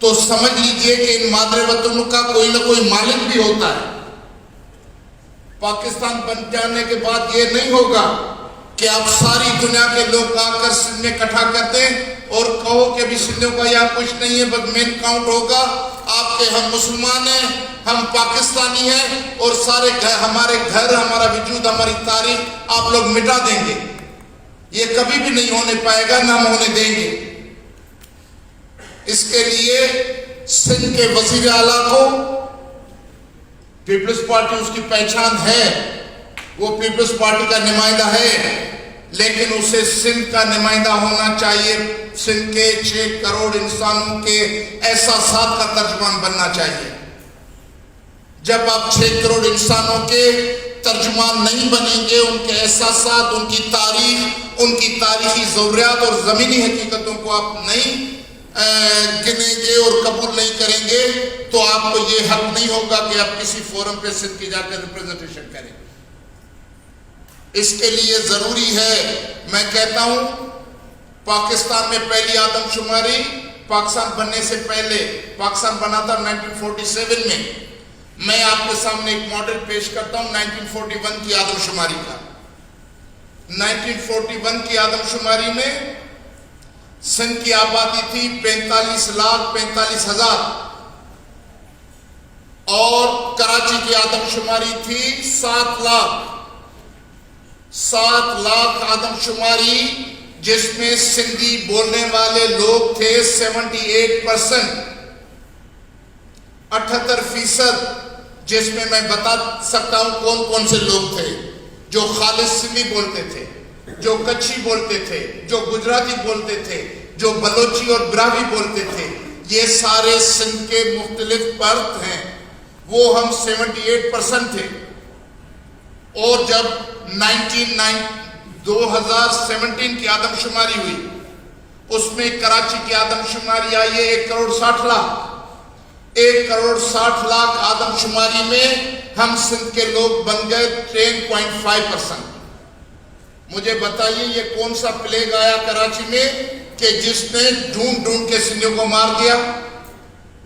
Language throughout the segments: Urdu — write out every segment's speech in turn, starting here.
تو سمجھ لیجئے کہ ان مادر وطنوں کا کوئی نہ کوئی مالک بھی ہوتا ہے. پاکستان بن جانے کے بعد یہ نہیں ہوگا کہ آپ ساری دنیا کے لوگ آ کر سندھ میں اکٹھا کر دیں اور کہو کہ بھی سندھوں کا یہاں کچھ نہیں ہے، بس مین کاؤنٹ ہوگا آپ کے ہم مسلمان ہیں، ہم پاکستانی ہیں، اور سارے ہمارے گھر، ہمارا وجود، ہماری تاریخ آپ لوگ مٹا دیں گے. یہ کبھی بھی نہیں ہونے پائے گا، نہ ہم ہونے دیں گے. اس کے لیے سندھ کے وزیر اعلیٰ کو پیپلز پارٹی اس کی پہچان ہے، وہ پیپلز پارٹی کا نمائندہ ہے، لیکن اسے سندھ کا نمائندہ ہونا چاہیے. سندھ کے 6 کروڑ انسانوں کے احساسات کا ترجمان بننا چاہیے. جب آپ 6 کروڑ انسانوں کے ترجمان نہیں بنیں گے، ان کے احساسات، ان کی تاریخ، ان کی تاریخی ضروریات اور زمینی حقیقتوں کو آپ نہیں گنیں گے اور قبول نہیں کریں گے، تو آپ کو یہ حق نہیں ہوگا کہ آپ کسی فورم پہ سندھ کی جا کر ریپریزنٹیشن کریں. اس کے لیے ضروری ہے، میں کہتا ہوں، پاکستان میں پہلی آدم شماری پاکستان بننے سے پہلے، پاکستان بنا تھا 1947 میں. میں آپ کے سامنے ایک ماڈل پیش کرتا ہوں 1941 کی آدم شماری کا. 1941 کی آدم شماری میں سندھ کی آبادی تھی 45,45,000 اور کراچی کی آدم شماری تھی 7 لاکھ. 7 لاکھ آدم شماری، جس میں سندھی بولنے والے لوگ تھے 78%، 78%، جس میں میں بتا سکتا ہوں کون کون سے لوگ تھے جو خالص سندھی بولتے تھے، جو کچھی بولتے تھے، جو گجراتی بولتے تھے، جو بلوچی اور براہوی بولتے تھے. یہ سارے سندھ کے مختلف پرت ہیں، وہ ہم 78% تھے. اور جب 2017 کی آدم شماری ہوئی، اس میں کراچی کی آدم شماری آئی ہے 1 کروڑ 60 لاکھ. 1 کروڑ 60 لاکھ آدم شماری میں ہم سندھ کے لوگ بن گئے 10.5%. مجھے بتائیے یہ کون سا پلیگ آیا کراچی میں کہ جس نے ڈھونڈ ڈھونڈ کے سندھیوں کو مار دیا؟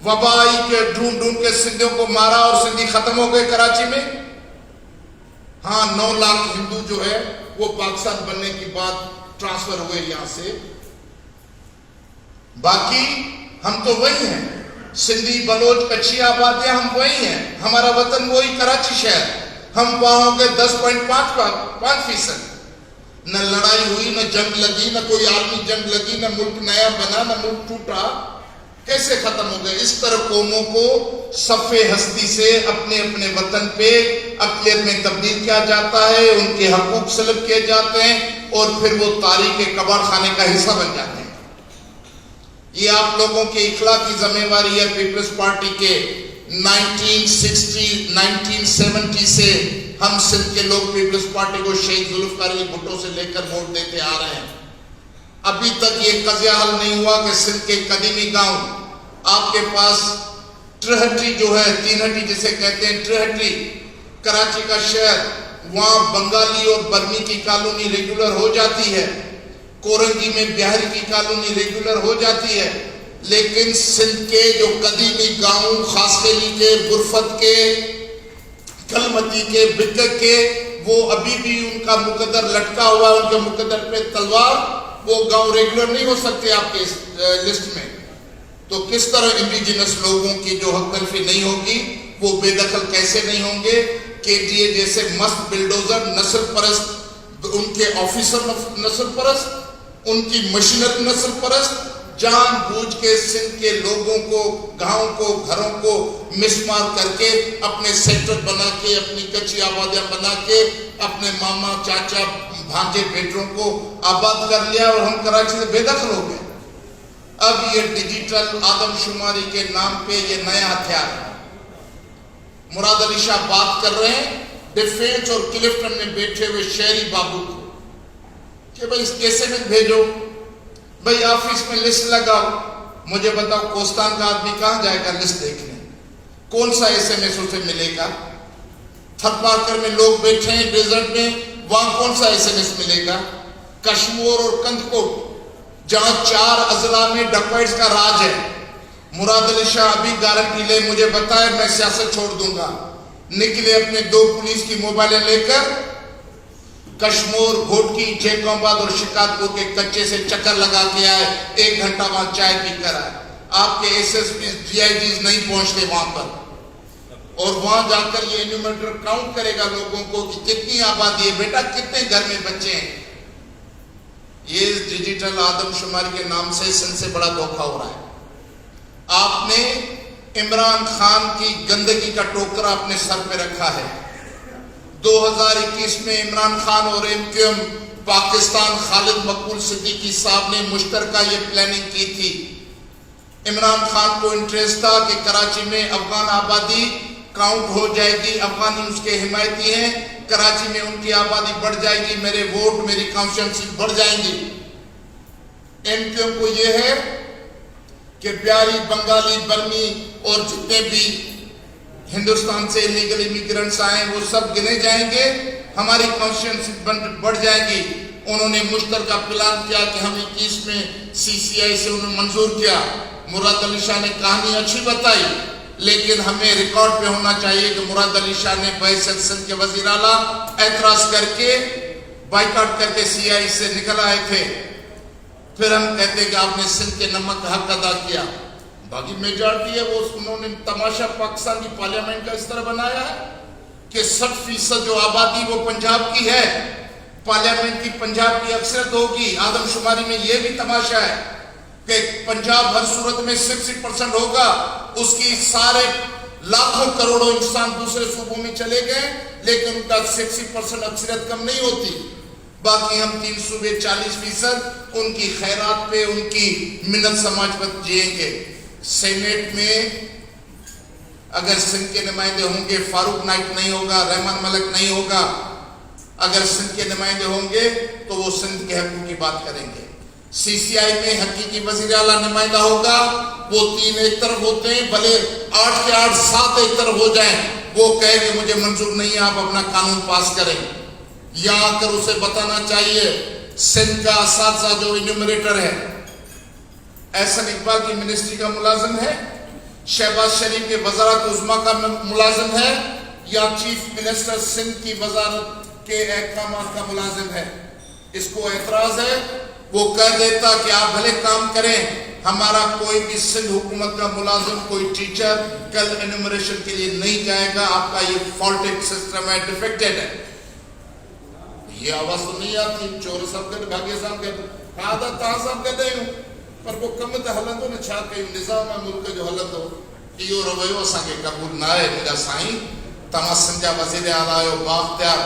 وبا آئی کہ ڈھونڈ ڈھونڈ کے سندھیوں کو مارا اور سندھی ختم ہو گئے کراچی میں. ہاں 9 لاکھ ہندو جو ہے وہ پاکستان بننے کے بعد ٹرانسفر ہوئے یہاں سے. باقی ہم تو وہی ہیں، سندھی بلوچ کچھی آبادیاں ہم وہی ہیں، ہمارا وطن وہی کراچی شہر. ہم وہاں ہوں گے 10.5%. نہ لڑائی ہوئی، نہ جنگ لگی، نہ کوئی عالمی جنگ لگی، نہ ملک نیا بنا، نہ ملک ٹوٹا. کیسے ختم ہو گئے؟ اس طرح قوموں کو صفِ ہستی سے اپنے اپنے وطن پہ اقلیت میں تبدیل کیا جاتا ہے، ان کے حقوق سلب کیے جاتے ہیں اور پھر وہ تاریخ کے کباڑ خانے کا حصہ بن جاتے ہیں. یہ آپ لوگوں کی اخلاقی ذمہ داری ہے. پیپلز پارٹی کے 1970 سے ہم سندھ کے لوگ پیپلز پارٹی کو شہید ذوالفقار علی بھٹو سے لے کر ووٹ دیتے آ رہے ہیں. ابھی تک یہ قضیہ حل نہیں ہوا کہ سندھ کے قدیمی گاؤں، آپ کے پاس ٹرہٹی جو ہے، 3 ہٹی جسے کہتے ہیں، ٹرہٹی کراچی کا شہر، وہاں بنگالی اور برمی کی کالونی ریگولر ہو جاتی ہے. کورنگی میں بہاری کی کالونی ریگولر ہو جاتی ہے. لیکن سندھ کے جو قدیمی گاؤں، خاصخیلی کے، برفت کے، کلمتی کے، بکک کے، وہ ابھی بھی ان کا مقدر لٹکا ہوا ہے، ان کے مقدر پہ تلوار. وہ گاؤں ریگولر نہیں ہو سکتے آپ کے لسٹ میں. تو کس طرح انڈیجنس لوگوں کی جو حق تلفی نہیں ہوگی وہ بے دخل کیسے نہیں ہوں گے؟ کے ڈی اے جیسے مست بلڈوزر، نسل پرست، ان کے آفیسر نسل پرست، ان کی مشینری نسل پرست، جان بوجھ کے سندھ کے لوگوں کو، گاؤں کو، گھروں کو مسمار کر کے اپنے سیکٹر بنا کے، اپنی کچی آبادیاں بنا کے اپنے ماما، چاچا، بھانجے، بیٹوں کو آباد کر لیا اور ہم کراچی سے بے دخل ہو گئے. اب یہ ڈیجیٹل آدم شماری کے نام پہ یہ نیا ہتھیار ہے. مراد علی شاہ بات کر رہے ہیں ڈیفینس اور کلفٹن میں بیٹھے ہوئے شہری بابو کو کہ بھائی اس کیسے میں بھیجو، بھائی آفس میں لسٹ لگاؤ. مجھے بتاؤ کوستان کا آدمی کہاں جائے گا لسٹ دیکھنے؟ کون سا ایس ایم ایس اسے ملے گا؟ تھر پارکر میں لوگ بیٹھے ہیں ڈیزرٹ میں، وہاں کون سا ایس ایم ایس ملے گا؟ کشمور اور کندکوٹ جہاں 4 اضلاع میں ڈکوائٹس کا راج ہے، مراد علی شاہ ابھی گارنٹی لے مجھے بتائے میں سیاست چھوڑ دوں گا. نکلے اپنے 2 پولیس کی موبائلیں لے کر کشمور، گھوٹکی، جیکوں آباد اور شکارپور کے کچے سے چکر لگا کے آئے. 1 گھنٹہ وہاں چائے پی کر آئے. آپ کے S S P D I Gs نہیں پہنچتے وہاں پر، اور وہاں جا کر یہ انیومیٹر کاؤنٹ کرے گا لوگوں کو کہ کتنی آبادی ہے، بیٹا کتنے گھر میں بچے ہیں. یہ ڈیجیٹل آدم شماری کے نام سے سن سے بڑا دھوکہ ہو رہا ہے. آپ نے عمران خان کی گندگی کا ٹوکرا اپنے سر پہ رکھا ہے. 2021 میں عمران خان اور ایم کیو ایم پاکستان خالد مقبول صدیقی صاحب نے مشترکہ یہ پلاننگ کی تھی. عمران خان کو انٹریسٹ تھا کہ کراچی میں افغان آبادی کاؤنٹ ہو جائے گی، افغان اس کے حمایتی ہیں، کراچی میں ان کی آبادی بڑھ جائے گی، میرے ووٹ میری کانسٹیٹوئنسی بڑھ جائیں گی. ایم کیو ایم کو یہ ہے کہ بہاری، بنگالی، برمی اور جتنے بھی ہندوستان سے انلیگل امیگرنٹس آئے وہ سب گنے جائیں گے، ہماری کانسٹیٹوئنسی بڑھ جائے گی. انہوں نے مشترکہ پلان کیا کہ ہم 21 میں سی سی آئی سے انہوں نے منظور کیا. مراد علی شاہ نے کہانی اچھی بتائی، لیکن ہمیں ریکارڈ پہ ہونا چاہیے کہ مراد علی شاہ نے بحیثیت سندھ کے وزیر اعلیٰ اعتراض کر کے بائیکاٹ کر کے سی آئی سے نکل آئے تھے. پھر ہم کہتے ہیں کہ آپ نے سندھ کے نمک کا حق ادا کیا. باقی میجارٹی ہے وہ انہوں نے تماشا پاکستان کی پارلیمنٹ کا اس طرح بنایا ہے کہ 60% جو آبادی وہ پنجاب کی ہے، پارلیمنٹ کی پنجاب کی اکثریت ہوگی. آدم شماری میں یہ بھی تماشا ہے کہ پنجاب ہر صورت میں 60% ہوگا. اس کی سارے لاکھوں کروڑوں انسان دوسرے صوبوں میں چلے گئے، لیکن ان کا 60% اکثریت کم نہیں ہوتی. باقی ہم 3 صوبے 40% ان کی خیرات پہ، ان کی منت سماج پر جئیں گے. سینیٹ میں اگر سندھ کے نمائندے ہوں گے فاروق نائک نہیں ہوگا، رحمان ملک نہیں ہوگا. اگر سندھ کے نمائندے ہوں گے تو وہ سندھ کے حقوق کی بات کریں گے. سی سی آئی میں حقیقی وزیر اعلیٰ نمائندہ ہوگا، وہ 3 ایک طرف ہوتے ہیں، بھلے 8 کے 8 7 ایک طرف ہو جائیں، وہ کہے کہ مجھے منظور نہیں ہے، آپ اپنا قانون پاس کریں. یہاں آ کر اسے بتانا چاہیے سندھ کا اساتذہ جو انیومریٹر ہے احسن اقبال کی منسٹری کا ملازم ہے، شہباز شریف کے وزارت عظمیٰ کا ملازم ہے، یا چیف منسٹر سندھ کی وزارت کے احکامات کا ملازم ہے. اس کو اعتراض ہے، وہ کہہ دیتا کہ آپ بھلے کام کریں، ہمارا کوئی بھی سندھ حکومت کا ملازم، کوئی ٹیچر کل انیومریشن کے لیے نہیں جائے گا، آپ کا یہ فالٹڈ سسٹم ہے، ڈیفیکٹڈ ہے. یہ آواز تو نہیں آتی. چور صاحب کے بھاگے صاحب کے آدھا تاں صاحب کہتے ہیں، پر وہ کم تے ہلندو نہ چھا کئی نظام ملک جو ہلندو ایو رویو اساں کے قبول نہ ہے. مجھا سائیں تمام سنجا وزیر اعلیٰ آیو باختیار،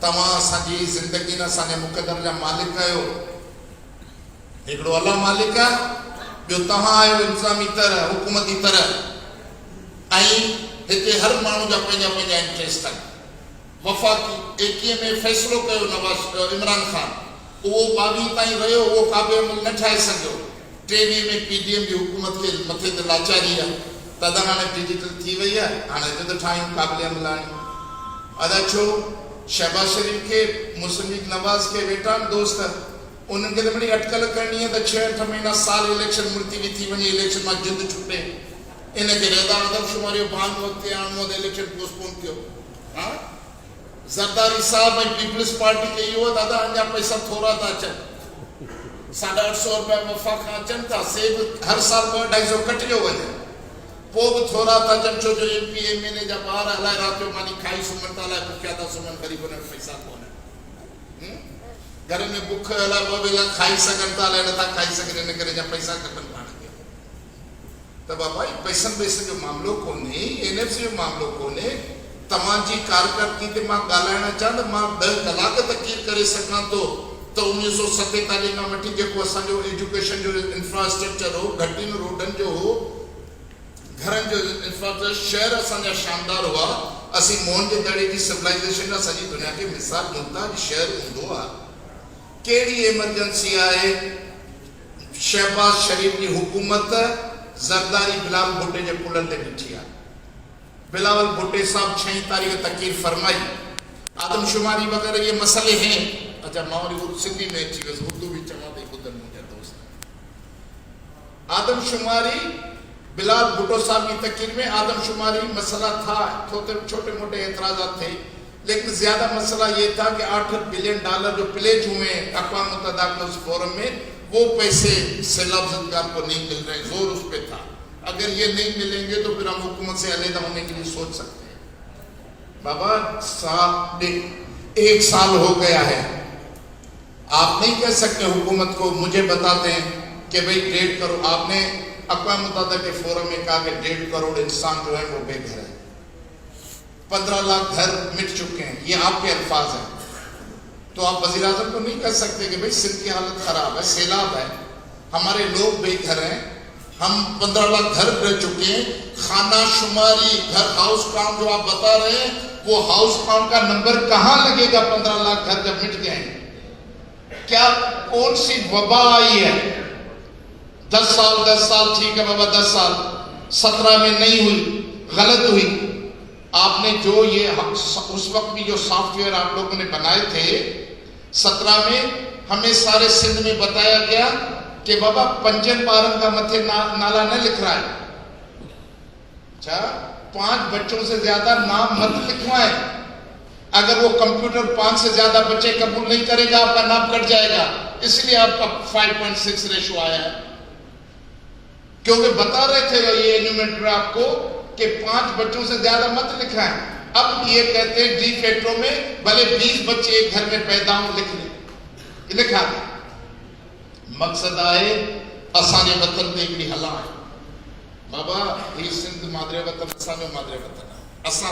تمام سنجی زندگی نہ سنجے مقدر جا مالک آیو، ایکڑو اللہ مالک ہے، جو تہاں آیو انتظامی طرح، حکومتی طرح، آئیں ہتے ہر مانو جا پنجا پنجا انٹریسٹ ہے. وفاقی 21 میں فیصلو کہو نواز عمران خان، وہ 22 تائیں رہو، وہ قابل عمل نہ ٹھائے سکو. 23 میں پی ڈی ایم کی حکومت کے متھے تے لاچاری ہے، تدا ہانے ڈیجیٹل تھی وئی ہے، ہانے تے ٹھائیں قابل عمل آنی. ادا چھو شہباز شریف کے مسلم لیگ نواز کے بیٹا دوست ہے، انہوں کے بڑی اٹکل کرنی ہے تو 6-8 مہینہ سال الیکشن ملتوی تھی ونجی الیکشن میں جد چھٹے ان کے ریدا آدم شماری بان وقت آن مود الیکشن پوسپون کیو. ہاں زرداری صاحب پیپلز پارٹی کے یہ دادا انجا پیسہ تھوڑا تھا چل 850 روپے وفا کھا چن تھا، سیب ہر سال کو 250 کٹ جو وجہ پوب تھوڑا تھا جب چھو جو M P M L A جا باہر ہلائے راتیو مانی کھائی سمن تالا بکیا تھا سمن غریبوں نے پیسہ کونے گھر میں بکھ ہلا وہ بیلا کھائی سکن تالا نہ تھا کھائی سکن نے کرے جا پیسہ کٹن پانے گیا. تب بھائی پیسن جو معاملوں کو نہیں این ایف سی جو معاملوں کو نہیں تمام جی کارکردگی تے ماں گالانا چاند ماں 10 کلاک تقریر کرے سکاں تو 1947 کا مٹی جے کو اساں جو ایجوکیشن جو انفراسٹرکچر ہو، گھٹین روڈن جو ہو، گھرن جو انفراسٹرکچر، شہر اساں جا شاندار ہوا. اسی مون کے دڑے کی سیولائزیشن کا ساری دنیا کے مثال جنتا شہر ہندو ہے. کیڑی ایمرجنسی آئے شہباز شریف کی حکومت زرداری بلال بھٹے جے پلن تے بٹھی آئے. بلاول بھٹے صاحب 6 تاریخ تقریر فرمائی. آدم شماری وغیرہ یہ مسئلے ہیں. اچھا ماوری سندھی میں اچھی ویسے اردو بھی چما دے خودن مجھے دوست. آدم شماری بلال بھٹو صاحب کی تقریر میں آدم شماری مسئلہ تھا، چھوٹے موٹے اعتراضات تھے، لیکن زیادہ مسئلہ یہ تھا کہ $8 بلین جو پلیج ہوئے ہیں اقوام متحدہ کے اس فورم میں، وہ پیسے سیلاب زدگار کو نہیں مل رہے، زور اس پہ تھا۔ اگر یہ نہیں ملیں گے تو پھر ہم حکومت سے علیحدہ ہونے کے لیے سوچ سکتے ہیں۔ بابا 1 سال ہو گیا ہے، آپ نہیں کہہ سکتے حکومت کو مجھے بتاتے ہیں کہ بھئی 1.5 کروڑ، آپ نے اقوام متحدہ کے فورم میں کہا کہ 1.5 کروڑ انسان جو ہے وہ بے گھر ہے، 15 لاکھ گھر مٹ چکے ہیں، یہ آپ کے الفاظ ہیں۔ تو آپ وزیر اعظم کو نہیں کہہ سکتے کہ بھئی سندھ کی حالت خراب ہے، سیلاب ہے، ہمارے لوگ بے گھر ہیں، ہم 15 لاکھ گھر رہ چکے ہیں، خانہ شماری گھر ہاؤس کاؤنٹ جو آپ بتا رہے ہیں وہ ہاؤس کاؤنٹ کا نمبر کہاں لگے گا 15 لاکھ گھر جب مٹ گئے ہیں؟ کیا کون سی وبا آئی ہے؟ 10 سال ٹھیک ہے بابا، 10 سال 17 میں نہیں ہوئی، غلط ہوئی۔ آپ نے جو یہ اس وقت بھی جو سافٹ ویئر آپ لوگوں نے بنائے تھے 17 میں، ہمیں سارے سندھ میں بتایا گیا کہ بابا پنجن پارن کا متھے نالا نہ لکھ رہا ہے، اچھا 5 بچوں سے زیادہ نام مت لکھوائے، اگر وہ کمپیوٹر 5 سے زیادہ بچے قبول نہیں کرے گا آپ کا نام کٹ جائے گا، اس لیے آپ کا 5.6 ریشو آیا ہے، کیونکہ بتا رہے تھے یہ انیومیٹر آپ کو کہ 5 بچوں سے زیادہ مت لکھائیں۔ اب یہ کہتے ہیں ڈی فیکٹو میں بھلے 20 بچے ایک گھر میں پیدا ہوں لکھ لیں، یہ لکھا دیں۔ مقصد آئے اساں جے وطن تے ہکڑی ہلا ہے بابا، ہی سندھ مادری وطن، اساں جو مادری وطن ہے، اساں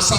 اساں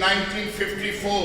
1954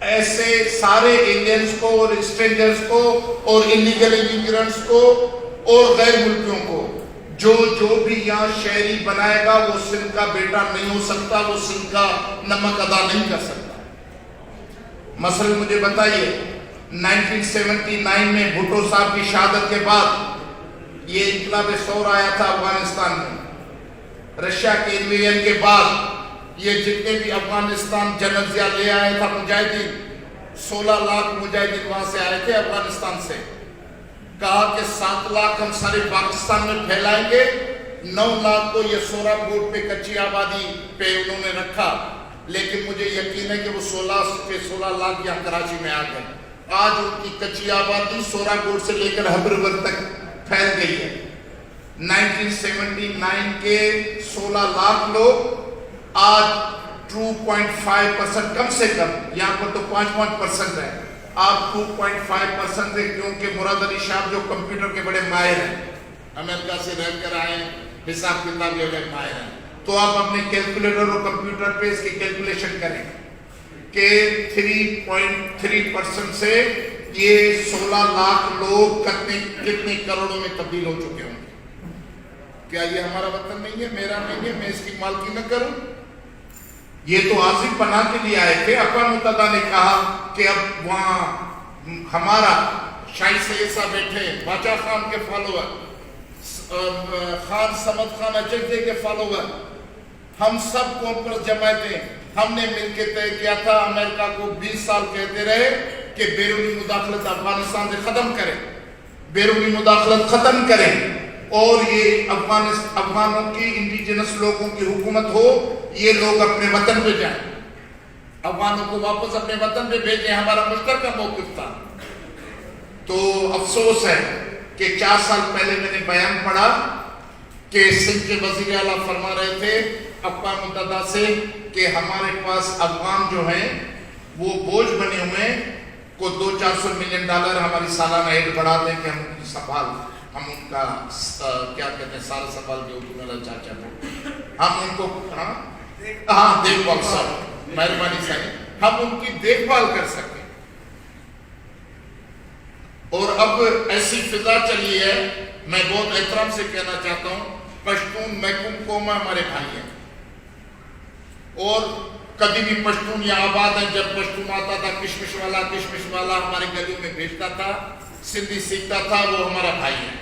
ایسے سارے ایلینز کو اور اسٹرینجرز کو اور انلیگل امیگرنٹس کو اور غیر ملکیوں کو جو بھی یہاں شہری بنائے گا وہ سندھ کا بیٹا نہیں ہو سکتا, وہ سندھ کا نمک ادا نہیں کر سکتا. مثلا مجھے بتائیے 1979 میں بھٹو صاحب کی شہادت کے بعد یہ انقلاب ثور آیا تھا افغانستان میں. رشیا کے انویژن کے بعد یہ جتنے بھی افغانستان جنرل ضیاء لے آیا تھا مجاہدین, 16 لاکھ مجاہدین وہاں سے آئے تھے افغانستان سے. کہا کہ 7 لاکھ ہم سارے پاکستان میں پھیلائیں گے, 9 لاکھ کو یہ سورا کوٹ پہ کچی آبادی پہ انہوں نے رکھا. لیکن مجھے یقین ہے کہ وہ 16 لاکھ یہاں کراچی میں آ گئے. آج ان کی کچی آبادی سورا کوٹ سے لے کر حبرور تک پھیل گئی ہے. 1979 کے 16 لاکھ لوگ آج 2.5% کم سے کم, یہاں پر تو 5% ہے, آپ 2.5% ہے, کیونکہ مراد علی شاہ جو کمپیوٹر کے بڑے ماہر ہیں, امریکہ سے رہ کر آئے ہیں, حساب کتاب کے بڑے ماہر ہیں. تو آپ اپنے کیلکولیٹر اور کمپیوٹر پہ اس کی کیلکولیشن کریں کہ 3.3% سے یہ 16 لاکھ لوگ کتنے کروڑوں میں تبدیل ہو چکے ہوں گے. کیا یہ ہمارا وطن نہیں ہے, میرا نہیں ہے, میں اس کی مالکی نہ کروں؟ یہ تو عاصم پناہ کے لیے آئے تھے. اقوام متحدہ نے کہا کہ اب وہاں ہمارا شاہی سید صاحب بیٹھے, باچا خان کے فالوور, خان سمد خان اچکزئی کے فالوور, ہم سب کانفرنس جماعتیں ہم نے مل کے طے کیا تھا امریکہ کو 20 سال کہتے رہے کہ بیرونی مداخلت افغانستان سے ختم کریں, بیرونی مداخلت ختم کریں, اور یہ افغانوں کی انڈیجنس لوگوں کی حکومت ہو, یہ لوگ اپنے وطن پہ جائیں, افغانوں کو واپس اپنے وطن پہ بھیجیں. ہمارا مشترکہ موقف تھا. تو افسوس ہے کہ 4 سال پہلے میں نے بیان پڑھا کہ سندھ کے وزیر اعلیٰ فرما رہے تھے اقوام متحدہ سے کہ ہمارے پاس افغان جو ہیں وہ بوجھ بنے ہوئے ہیں, کو $200-400 ملین ہماری سالانہ ایڈ بڑھا دیں کہ ہم ان کی سنبھال, ہم ان کا کیا کہتے ہیں سارا سنبھال کے اردو میں چاچا ہم ان کو دیکھ بھال سر مہربانی سے ہم ان کی دیکھ بھال کر سکیں. اور اب ایسی فضا چلی ہے, میں بہت احترام سے کہنا چاہتا ہوں, پشتون محکوم قوم ہمارے بھائی ہیں, اور کبھی بھی پشتون یا آباد ہیں. جب پشتون آتا تھا کشمش والا ہمارے گلیوں میں بھیجتا تھا, سندھی سیکھتا تھا, وہ ہمارا بھائی ہے.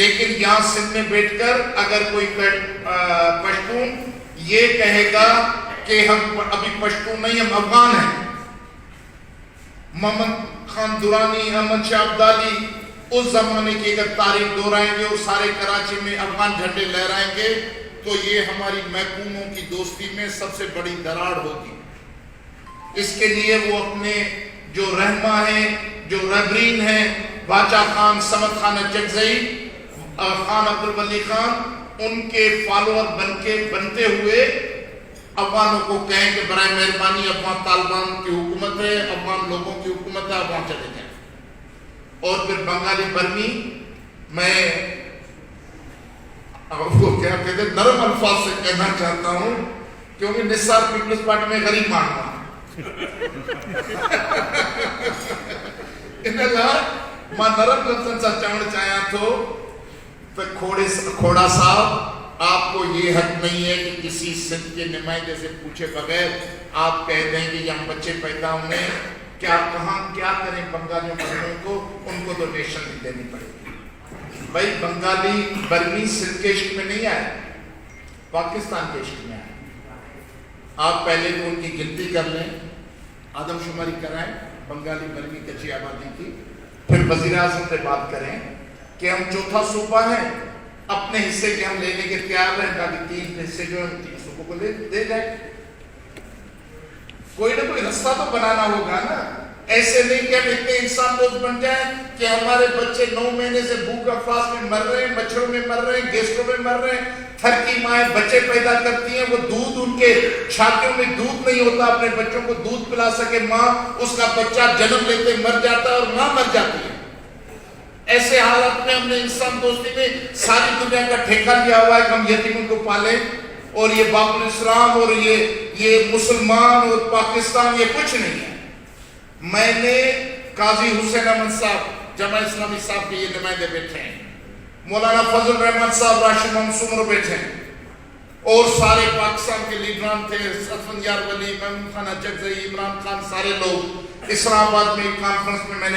لیکن یہاں سندھ میں بیٹھ کر اگر کوئی پشتون یہ کہے گا کہ ہم ابھی پشتون نہیں, ہم افغان ہیں, محمد خان درانی, احمد شاہ ابدالی اس زمانے کی اگر تاریخ دہرائیں گے اور سارے کراچی میں افغان جھنڈے لہرائیں گے تو یہ ہماری محکوموں کی دوستی میں سب سے بڑی دراڑ ہوگی. اس کے لیے وہ اپنے جو رہنما ہیں, جو رہبرین ہیں, باچا خان, سمد خان اچکزئی, خان عبدالولی خان, ان کے فالوور بنتے ہوئے افغانوں کو کہیں کہ برائے مہربانی افغان طالبان کی حکومت ہے, افغان لوگوں کی حکومت ہے, افغان چلے جائیں. اور پھر بنگالی برمی, میں وہ کیا کہتے ہیں نرم الفاظ سے کہنا چاہتا ہوں کیونکہ نثار پیپلز پارٹی میں غریب مانتا ہوں. ماں نرم لفظن سا چوڑ چاہیاں تو کھوڑا صاحب آپ کو یہ حق نہیں ہے کہ کسی سندھ کے نمائندے سے پوچھے بغیر آپ کہہ دیں کہ یہاں بچے پیدا ہوئے, کیا کہاں کیا کریں بنگالیوں برمیوں کو, ان کو تو نیشن بھی دینی پڑے گی. بھائی بنگالی برمی سندھ کے عشق میں نہیں آئے, پاکستان کے عشق میں آئے. آپ پہلے تو ان کی گنتی کر لیں, آدم شماری کرائیں بنگالی برمی کچی آبادی کی, پھر وزیر اعظم سے بات کریں کہ ہم چوتھا صوبہ ہیں, اپنے حصے کے ہم لینے کے تیار ہیں, تاکہ 3 حصے جو ہیں 3 صوبوں کو دے جائیں. کوئی نہ کوئی رستہ تو بنانا ہوگا نا. ایسے نہیں کہ ہم اتنے انسان دوست بن جائیں کہ ہمارے بچے 9 مہینے سے بھوک افلاس میں مر رہے ہیں, مچھروں میں مر رہے ہیں, گیسٹوں میں مر رہے ہیں. تھر کی مائیں بچے پیدا کرتی ہیں, وہ دودھ ان کے چھاتیوں میں دودھ نہیں ہوتا, اپنے بچوں کو دودھ پلا سکے ماں, اس کا بچہ جنم لیتے مر جاتا ہے اور ماں مر جاتی ہے. ایسے حالات میں ہم نے انسان دوستی میں ساری دنیا کا ٹھیکہ لیا ہوا ہے کہ ہم یتیموں کو پالیں, اور یہ باپ الاسلام اور یہ مسلمان اور پاکستان یہ کچھ نہیں ہے. میں نے قاضی حسین احمد صاحب جمع اسلامی صاحب کے یہ نمائندے بیٹھے ہیں, مولانا فضل رحمت صاحب, راشد محمد سمر بیٹھے ہیں, اور سارے پاکستان کے لیڈران تھے, اسفندیار ولی, محمود خان اجگزئی, عمران خان, سارے لوگ. اسلام آباد میں ایک کانفرنس میں میں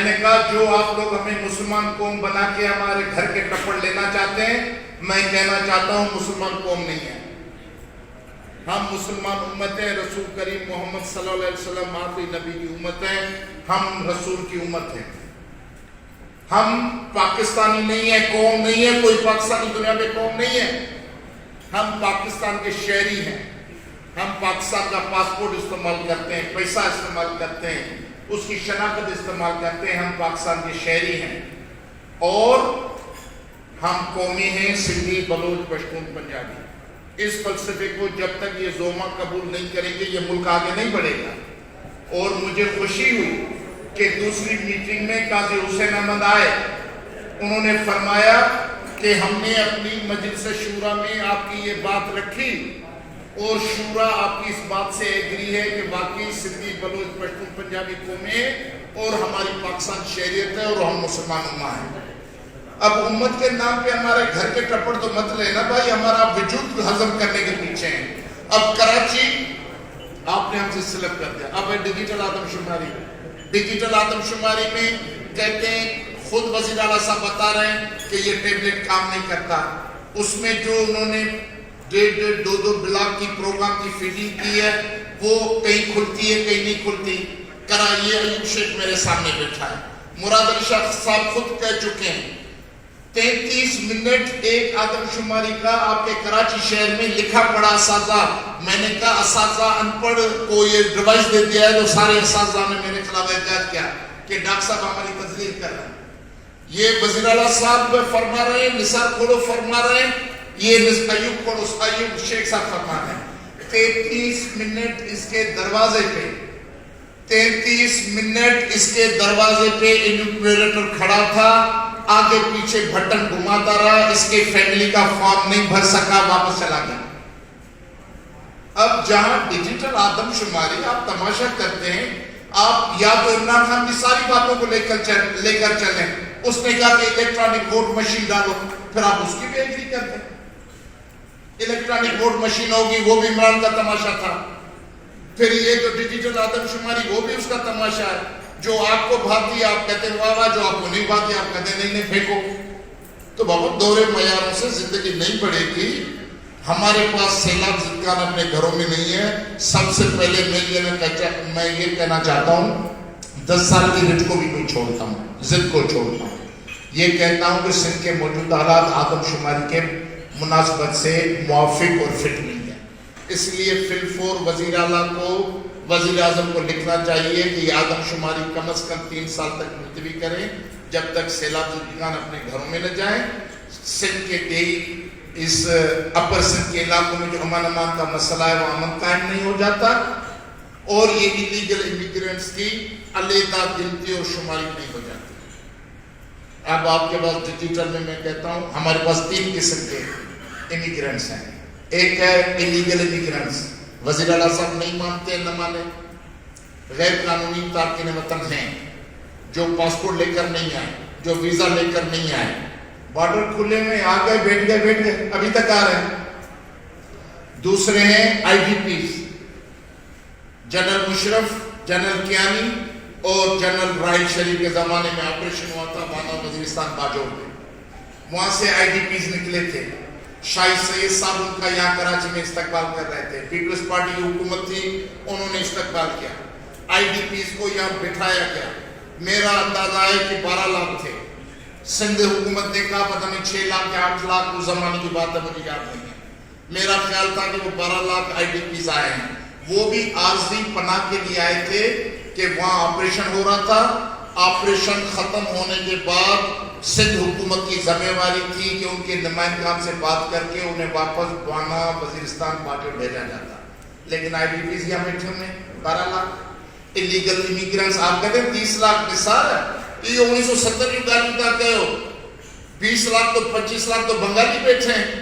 نے کہا جو آپ لوگ ہمیں مسلمان قوم بنا کے ہمارے گھر کے ٹپڑ لینا چاہتے ہیں, میں کہنا چاہتا ہوں مسلمان قوم نہیں ہے. ہم مسلمان امت ہیں, رسول کریم محمد صلی اللہ علیہ وسلم آخری نبی کی امت ہے, ہم رسول کی امت ہیں. ہم پاکستانی نہیں ہیں, قوم نہیں ہے, کوئی پاکستانی دنیا میں قوم نہیں ہے. ہم پاکستان کے شہری ہیں. ہم پاکستان کا پاسپورٹ استعمال کرتے ہیں, پیسہ استعمال کرتے ہیں, اس کی شناخت استعمال کرتے ہیں. ہم پاکستان کے شہری ہیں اور ہم قومی ہیں, سندھی, بلوچ, پشتون, پنجابی. اس فلسفے کو جب تک یہ زوما قبول نہیں کریں گے یہ ملک آگے نہیں بڑھے گا. اور مجھے خوشی ہوئی کہ دوسری میٹنگ میں قاضی حسین احمد آئے, انہوں نے فرمایا کہ ہم نے اپنی مجلس شورا میں آپ کی یہ بات رکھی اور شورا آپ کی اس بات سے ایگری ہے کہ باقی سندھی, بلوچ, پشتون, پنجابی قومیں اور ہماری پاکستان شہریت ہے اور ہم مسلمان امہ ہیں. اب امت کے نام پہ ہمارے گھر کے ٹپڑ تو مت لینا بھائی, ہمارا وجود ہضم کرنے کے پیچھے ہیں. اب کراچی آپ نے ہم سے سلیکٹ کر دیا, اب ڈیجیٹل آدم شماری. ڈیجیٹل آدم شماری میں کہتے ہیں, خود وزیر اعلیٰ صاحب بتا رہے ہیں کہ یہ ٹیبلٹ کام نہیں کرتا. اس میں جو انہوں نے 1.5-2 بلاک کی پروگرام کی فیڈنگ کی ہے وہ کہیں کھلتی ہے کہیں نہیں کھلتی. یہ ایوب شیخ میرے سامنے بیٹھا ہے, مراد علی شاہ صاحب خود کہہ چکے ہیں 33 منٹ ایک آدم شماری کا آپ کے کراچی شہر میں لکھا پڑا اساتذہ. میں نے کہا اساتذہ ان پڑھ کو یہ ڈیوائس دے دیا ہے, تو سارے اساتذہ نے میرے خلاف احتجاج کیا کہ ڈاکٹر صاحب ہماری تذلیل کر رہے ہیں. یہ وزیر اعلیٰ صاحب فرما رہے ہیں, نثار کھوڑو فرما رہے ہیں, یہ ایوب کھوڑو, ایوب شیخ صاحب فرما رہے ہیں. 33 منٹ اس کے دروازے پہ 33 منٹ اس کے دروازے پہ انیومریٹر کھڑا تھا, آگے پیچھے بٹن گھماتا رہا, اس کے فیملی کا فارم نہیں بھر سکا, واپس چلا گیا. اب جہاں ڈیجیٹل آدم شماری آپ تماشا کرتے ہیں, آپ یا تو عمران خان کی ساری باتوں کو لے کر چلیں, اس نے کہا کہ الیکٹرانک ووٹ مشین ڈالو, پھر آپ اس کی بھی ایگری کرتے ہیں. الیکٹرانک ووٹ مشین ہوگی, وہ بھی عمران کا تماشا تھا. پھر یہ جو ڈیجیٹل آدم شماری وہ بھی اس کا تماشا ہے. جو آپ کو بھاتی آپ کہتے ہیں واہ واہ, جو آپ کو نہیں بھاتی آپ کہتے ہیں نہیں پھینکو. تو بابا دورے معیاروں سے زندگی نہیں بڑھے گی. ہمارے پاس سیلاب زدگان اپنے گھروں میں نہیں ہے. سب سے پہلے میں یہ کہنا چاہتا ہوں 10 سال کی رٹ کو بھی کوئی چھوڑتا ہوں, ضد کو چھوڑتا ہوں. یہ کہتا ہوں کہ سندھ کے موجودہ حالات آدم شماری کے مناسبت سے موافق اور فٹ نہیں ہے. اس لیے فلفور وزیر اعلیٰ کو, وزیر اعظم کو لکھنا چاہیے کہ یہ آدم شماری کم از کم 3 سال تک ملتوی کریں, جب تک سیلاب زدگان اپنے گھروں میں نہ جائیں. سندھ کے کئی اس اپر سندھ کے علاقوں میں جو امن امان کا مسئلہ ہے وہ امن قائم نہیں ہو جاتا, اور یہ انلیگل امیگرینٹس کی علیحدہ گنتی اور شماری نہیں ہو جاتی. اب آپ کے پاس ڈیجیٹل میں کہتا ہوں ہمارے پاس 3 قسم کے امیگرینٹس ہیں. ایک ہے انلیگل امیگرینٹس, وزیر اعلیٰ صاحب نہیں مانتے, نہ مانے, غیر قانونی تارکین وطن ہیں, جو پاسپورٹ لے کر نہیں آئے, جو ویزا لے کر نہیں آئے, بارڈر کھلے میں آ گئے, بیٹھ گئے, ابھی تک آ رہے ہیں. دوسرے ہیں IDPs, general Musharraf, general Kayani اور جنرل راحیل شریف کے زمانے میں آپریشن ہوا تھا بانا وزیرستان باجوڑ میں, وہاں سے آئی ڈی پیز نکلے تھے. شاہد سید صاحب ان کا یہاں کراچی میں استقبال کر رہے تھے, پیپلز پارٹی کی حکومت تھی, انہوں نے استقبال کیا, آئی ڈی پیز کو یہاں بٹھایا گیا. میرا اندازہ ہے کہ 12 لاکھ تھے. سندھ حکومت نے کہا پتہ نہیں 6 لاکھ یا 8 لاکھ, اس زمانے کی بات ہے مجھے یاد نہیں ہے. میرا خیال تھا کہ وہ 12 لاکھ آئی ڈی پیز آئے ہیں. وہ بھی عارضی پناہ کے لیے آئے تھے کہ وہاں آپریشن ہو رہا تھا. آپریشن ختم ہونے کے بعد سندھ حکومت کی ذمہ داری تھی کہ ان کے نمائندگان سے بات کر کے انہیں واپس بانا وزیرستان باجوڑ بھیجا جاتا. لیکن آئی ڈی پیز یہاں بیٹھے ہوئے 12 لاکھ. انلیگل امیگرینٹس آپ کہتے ہیں 30 لاکھ مثال ہے. یہ 1970 کی گالی کا کہو 20 لاکھ تو 25 لاکھ تو بنگالی بیٹھے ہیں.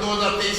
2023